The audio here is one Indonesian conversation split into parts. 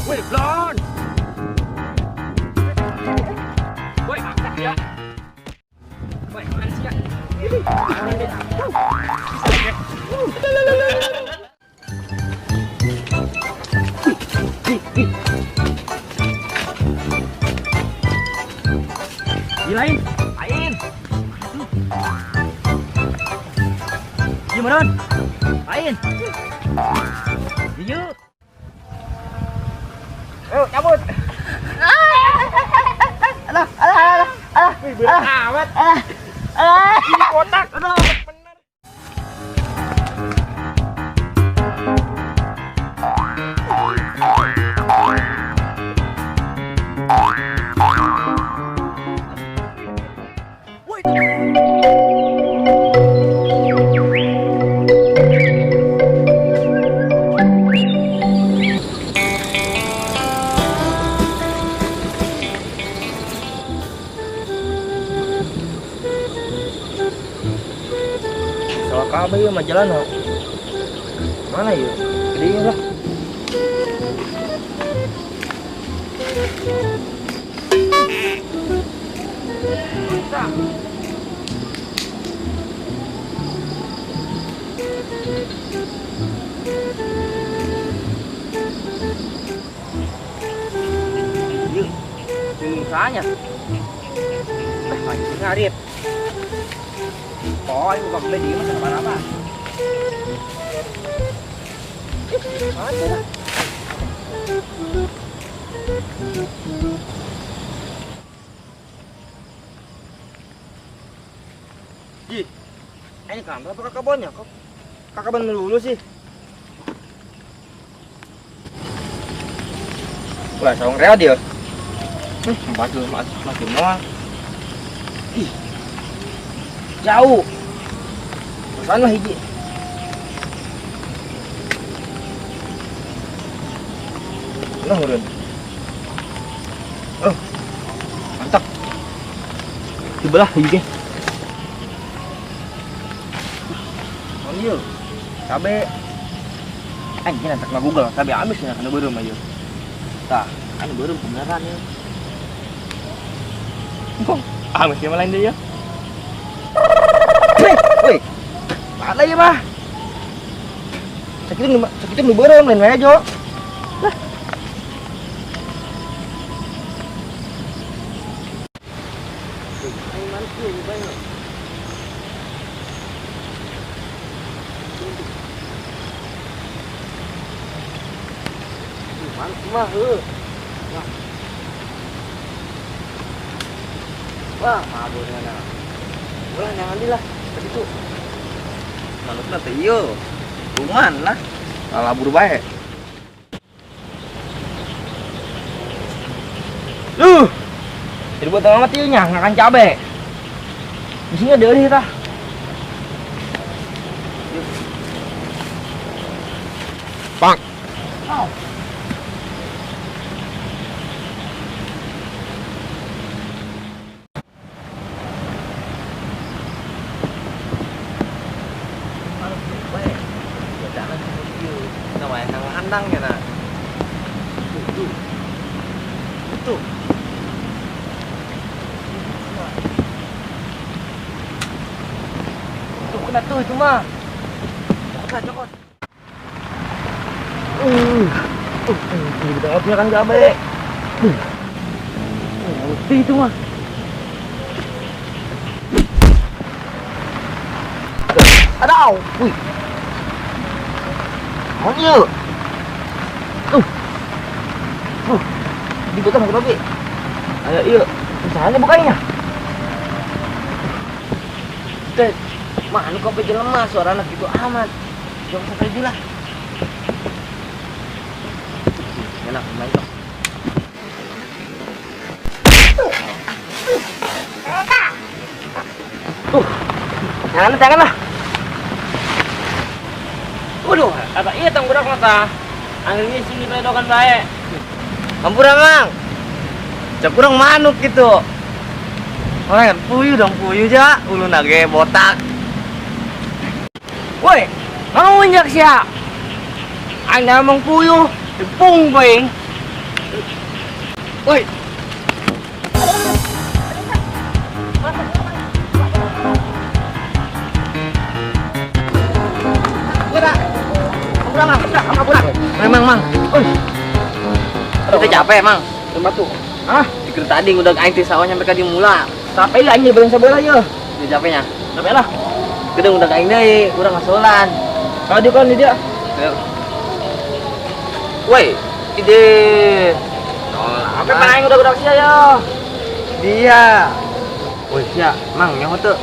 Wih, blon. Woi, angkat ya. Woi, mana sih ya? Gilain, lain. Gimana? Lain. Yuk. Ayo cabut. Wih, berat amat. Ini kotak. Aduh, bener. Salah kabe ya majalah no. Mana ya? Gede lah. Yuk, misalnya. Anjing ngarit. Oh, ini bukan beli di mana apa-apa. Mana? Ji, ini kan berapa kakak bonnya? Kok kakak ban dulu sih? Wah, sawang real dia. Masih mau. Ih, jauh. Sana hiji. Nah, urun. Oh. Mantap. Dibelah hiji. Oh iya. Cabe. Anjing nanti na Google, cabe amis na kana beureum aja. Tah, anu beureum beneran ya. Kok amis ya lain dia ya? Wih, ada ya mah. Sakitin nu beureum lain wae jo. Lah. Ai man kieu ni bae. Man mah heuh. Wah, mabuknya nah. Ulah jangan dilah. Tadi tuh. Manutna teh ieu. Kuman lah. Labur bae. Jadi buat amat ieu nya ngakan cabe. Isinya deulih tah. Bang. Oh. Handang ya nah. Tuh. Tuh kena tuh itu mah. Cokot. Ini kita punya kan gabe. Mesti itu mah. Aduh, wih. Oh iya. Dibutuhkan ke babi. Ayo, iya. Usahanya bukanya. Mana kau pe lemah suara anak gitu amat. Jangan sampai gila. Enak main kok. Jangan lah. Waduh, kata iya tang budak mata. Anginnya sini pedokan baik. Hampura mang. Cak kurang manuk gitu. Orang kan puyuh dong puyuh ja, ulu nage botak. Woi, mau injak siya? Anda emang puyuh, tepung bing. Woi. Memang mang. Kita capek mang. Tempat tuh. Hah? Dikira tadi udah aing teh sawahnya mereka dimula. Capek lah anjir belum sabar aja. Dia capeknya. Capek lah. Gedung udah aing deui, urang ngasolan. Kalau dia kan dia. Woi, ide. Apa aing udah sia ya? Dia. Woi, sia, mang nyaho teu.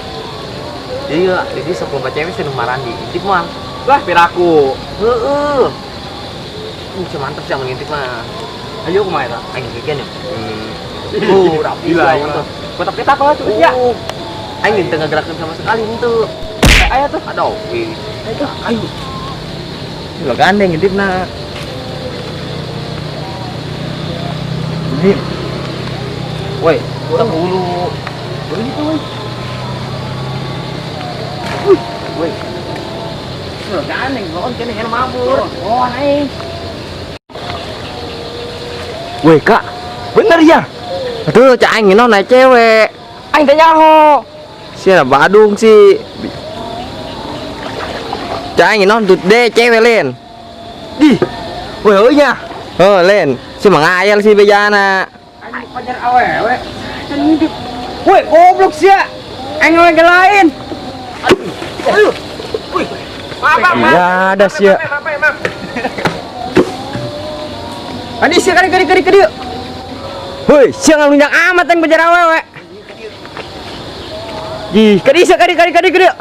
Iya, jadi sok loba cewek sih marandi. Intip mang. Wah, piraku. Heeh. Mantap sih ngintip mah. Ayo kumaha eta? Aing bikin ya. Rapi lah itu. Kotak pita apa tuh ya? Aing teu ngagerakeun sama sekali henteu. Aya tuh. Aduh, itu ayo. Lo gandeng ngintipna. Ini. Woi, udah bulu. Bulu gitu, woi. Woi. Lo gandeng, lo kene yang mabur. Oh, naik. Woi kak, bener ya? Aduh, cak aing ini naik cewek. Aing teh nyaho. Siapa Badung sih? Cak aing ini tuh deh cewek len. Di, woi nya. Oh len, si mangayal si bejana. Aing pacar awewe. Kan ngintip. Woi, goblok sih ya. Aing ngelain. Aduh. Woi. Maaf. Ya ada sih ya. Adi sih kari dia. Woi, siang ngelunjak amat yang pacar awewe. Ji, kari dia.